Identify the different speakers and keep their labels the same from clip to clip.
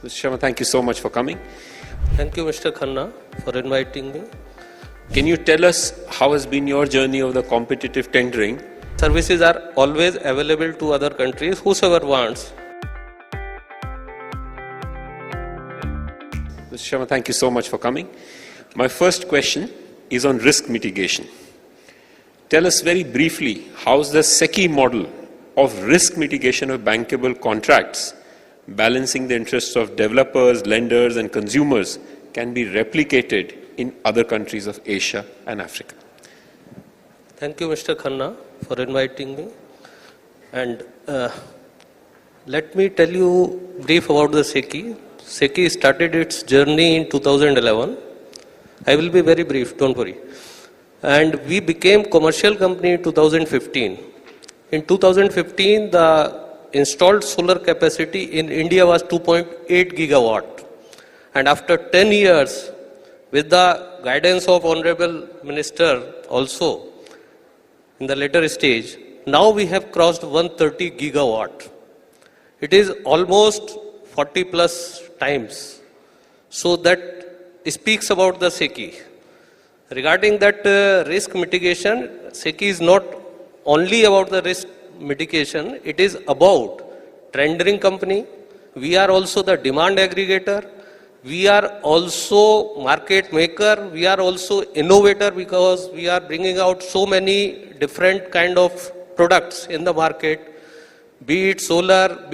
Speaker 1: Mr. Sharma, thank you so much for coming.
Speaker 2: Thank you, Mr. Khanna, for inviting me.
Speaker 1: Can you tell us how has been your journey of the competitive tendering?
Speaker 2: Services are always available to other countries, whosoever wants.
Speaker 1: Mr. Sharma, thank you so much for coming. My first question is on risk mitigation. Tell us very briefly, how's the SECI model of risk mitigation of bankable contracts, balancing the interests of developers, lenders and consumers, can be replicated in other countries of Asia and Africa?
Speaker 2: Thank you, Mr. Khanna, for inviting me. And let me tell you brief about the SECI. SECI started its journey in 2011. I will be very brief, don't worry. And we became commercial company in 2015. In 2015, the installed solar capacity in India was 2.8 gigawatt. And after 10 years, with the guidance of Honorable Minister also, in the later stage, now we have crossed 130 gigawatt. It is almost 40 plus times. So that speaks about the SECI. Regarding that risk mitigation, SECI is not only about the risk mitigation, it is about tendering company. We are also the demand aggregator. We are also market maker. We are also innovator because we are bringing out so many different kind of products in the market, be it solar,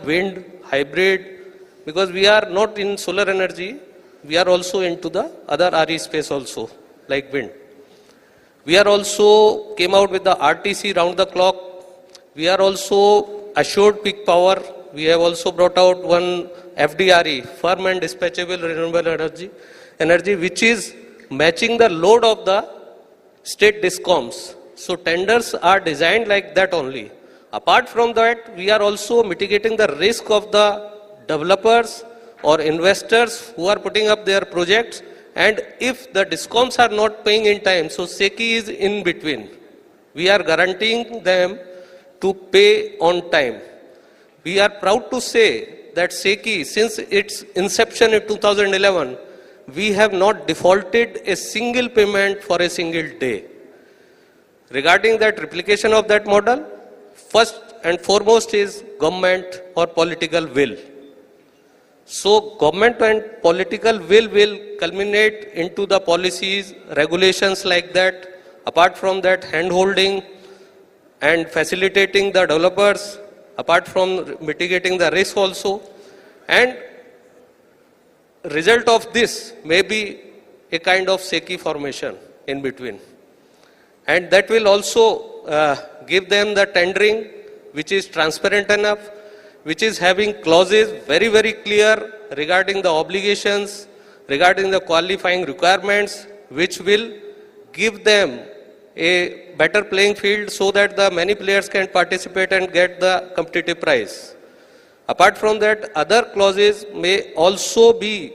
Speaker 2: wind, hybrid, because we are not in solar energy. We are also into the other RE space also, like wind. We are also came out with the RTC round the clock. We are also assured peak power. We have also brought out one FDRE, firm and dispatchable renewable energy, which is matching the load of the state discoms. So tenders are designed like that only. Apart from that, we are also mitigating the risk of the developers or investors who are putting up their projects, and if the discoms are not paying in time, so SECI is in between. We are guaranteeing them to pay on time. We are proud to say that SECI, since its inception in 2011, we have not defaulted a single payment for a single day. Regarding that replication of that model, first and foremost is government or political will. So government and political will culminate into the policies, regulations like that. Apart from that, hand-holding and facilitating the developers, apart from mitigating the risk also. And result of this may be a kind of SECI formation in between. And that will also give them the tendering which is transparent enough, which is having clauses very, very clear regarding the obligations, regarding the qualifying requirements, which will give them a better playing field so that the many players can participate and get the competitive price. Apart from that, other clauses may also be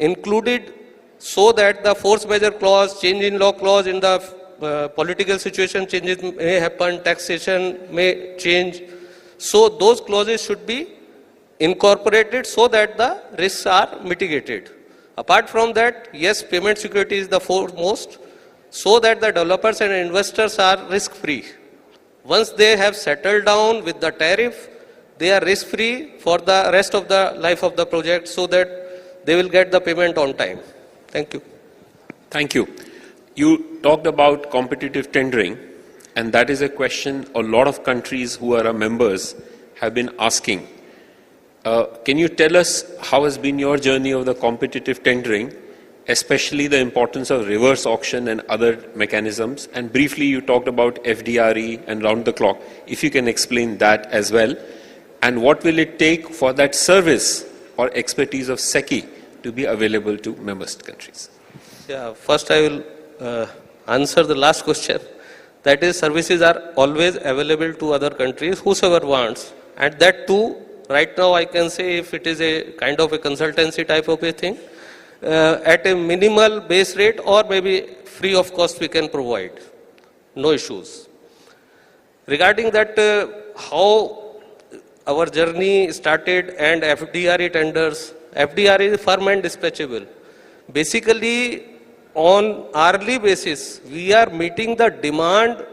Speaker 2: included so that the force majeure clause, change in law clause in the political situation changes may happen, taxation may change. So those clauses should be incorporated so that the risks are mitigated. Apart from that, yes, payment security is the foremost, so that the developers and investors are risk-free. Once they have settled down with the tariff, they are risk-free for the rest of the life of the project so that they will get the payment on time. Thank you.
Speaker 1: Thank you. You talked about competitive tendering, and that is a question a lot of countries who are our members have been asking. Can you tell us how has been your journey of the competitive tendering, especially the importance of reverse auction and other mechanisms? And briefly, you talked about FDRE and round the clock. If you can explain that as well. And what will it take for that service or expertise of SECI to be available to member countries?
Speaker 2: Yeah, first I will answer the last question. That is, services are always available to other countries, whosoever wants. And that too, right now I can say if it is a kind of a consultancy type of a thing, at a minimal base rate or maybe free of cost we can provide. No issues. Regarding that, how our journey started and FDRE tenders. FDRE is firm and dispatchable. Basically, on hourly basis, we are meeting the demand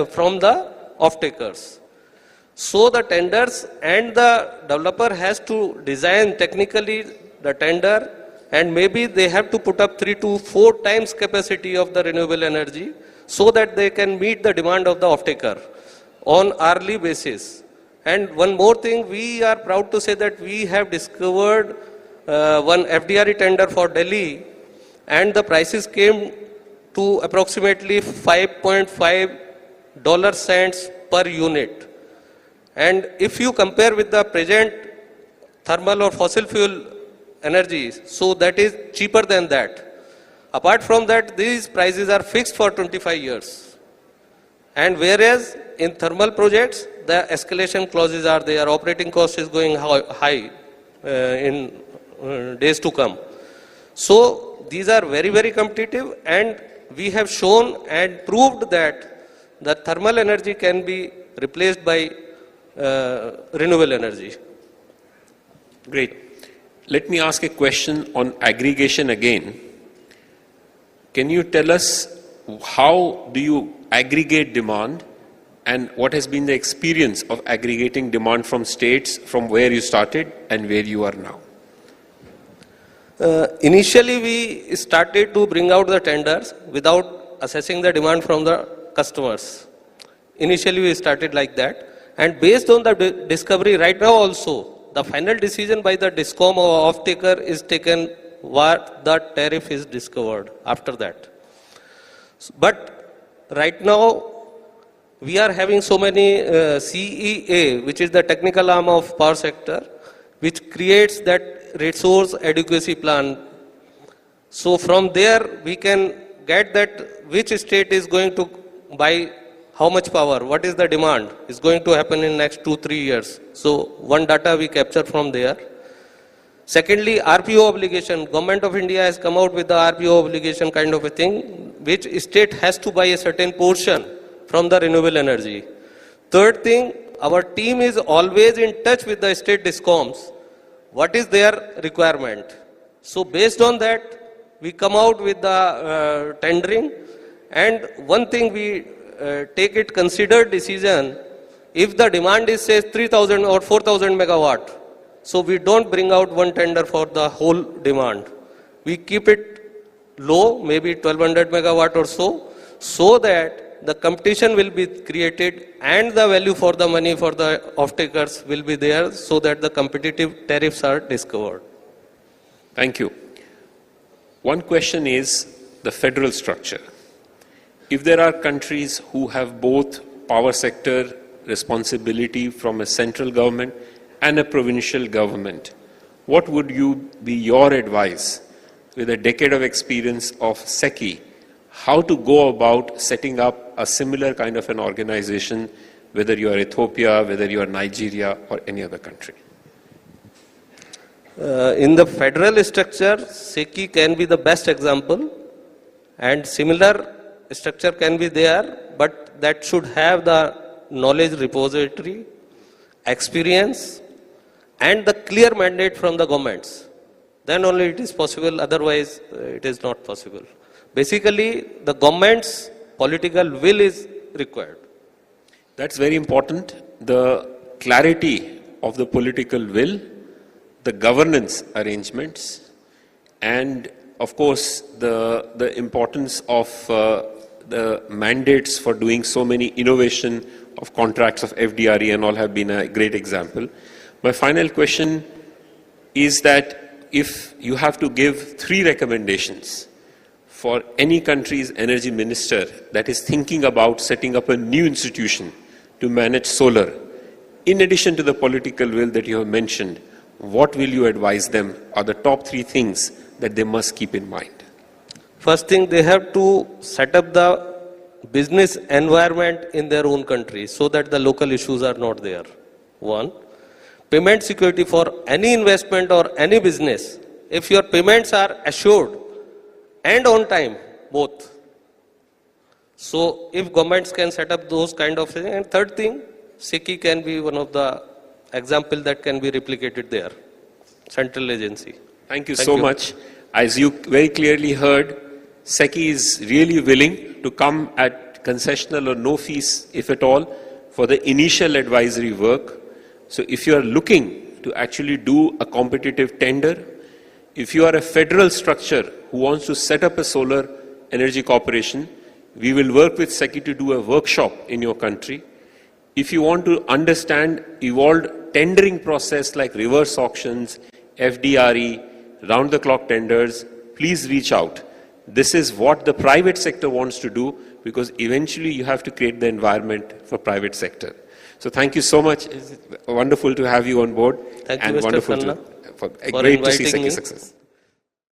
Speaker 2: from the off-takers. So the tenders and the developer has to design technically the tender, and maybe they have to put up 3 to 4 times capacity of the renewable energy so that they can meet the demand of the off-taker on hourly basis. And one more thing, we are proud to say that we have discovered one FDRE tender for Delhi, and the prices came to approximately $5.5 per unit. And if you compare with the present thermal or fossil fuel energies, so that is cheaper than that. Apart from that, these prices are fixed for 25 years. And whereas in thermal projects, the escalation clauses are there, operating cost is going high in days to come. So these are very, very competitive, and we have shown and proved that the thermal energy can be replaced by renewable energy.
Speaker 1: Great. Let me ask a question on aggregation again. Can you tell us how do you aggregate demand, and what has been the experience of aggregating demand from states from where you started and where you are now?
Speaker 2: Initially, we started to bring out the tenders without assessing the demand from the customers. Initially, we started like that. And based on the discovery right now also, the final decision by the DISCOM or off-taker is taken what the tariff is discovered after that. But right now, we are having so many CEA, which is the technical arm of power sector, which creates that resource adequacy plan. So from there, we can get that which state is going to buy how much power, what is the demand is going to happen in next 2-3 years. So one data we capture from there. Secondly, RPO obligation. Government of India has come out with the RPO obligation kind of a thing, which state has to buy a certain portion from the renewable energy. Third thing, our team is always in touch with the state DISCOMs. What is their requirement? So based on that, we come out with the tendering. And one thing we take it considered decision, if the demand is say 3,000 or 4,000 megawatt, so we don't bring out one tender for the whole demand. We keep it low, maybe 1,200 megawatt or so that the competition will be created and the value for the money for the off-takers will be there, so that the competitive tariffs are discovered.
Speaker 1: Thank you. One question is the federal structure. If there are countries who have both power sector responsibility from a central government and a provincial government, what would be your advice with a decade of experience of SECI, how to go about setting up a similar kind of an organization, whether you are Ethiopia, whether you are Nigeria or any other country?
Speaker 2: In the federal structure, SECI can be the best example, and similar structure can be there, but that should have the knowledge repository, experience, and the clear mandate from the governments. Then only it is possible, otherwise it is not possible. Basically, the government's political will is required.
Speaker 1: That's very important. The clarity of the political will, the governance arrangements, and of course the importance of the mandates for doing so many innovation of contracts of FDRE and all have been a great example. My final question is that if you have to give 3 recommendations for any country's energy minister that is thinking about setting up a new institution to manage solar, in addition to the political will that you have mentioned, what will you advise them are the top 3 things that they must keep in mind?
Speaker 2: First thing, they have to set up the business environment in their own country so that the local issues are not there. 1. Payment security for any investment or any business. If your payments are assured and on time, both. So if governments can set up those kind of things. And third thing, SECI can be one of the example that can be replicated there. Central agency.
Speaker 1: Thank you so much. As you very clearly heard, SECI is really willing to come at concessional or no fees, if at all, for the initial advisory work. So if you are looking to actually do a competitive tender, if you are a federal structure who wants to set up a solar energy corporation, we will work with SECI to do a workshop in your country. If you want to understand evolved tendering process like reverse auctions, FDRE, round-the-clock tenders, please reach out. This is what the private sector wants to do, because eventually you have to create the environment for private sector. So thank you so much. It's wonderful to have you on board.
Speaker 2: Thank you,
Speaker 1: and
Speaker 2: Mr.
Speaker 1: wonderful
Speaker 2: Khanna,
Speaker 1: for
Speaker 2: for
Speaker 1: great to see
Speaker 2: inviting
Speaker 1: SECI
Speaker 2: me.
Speaker 1: success.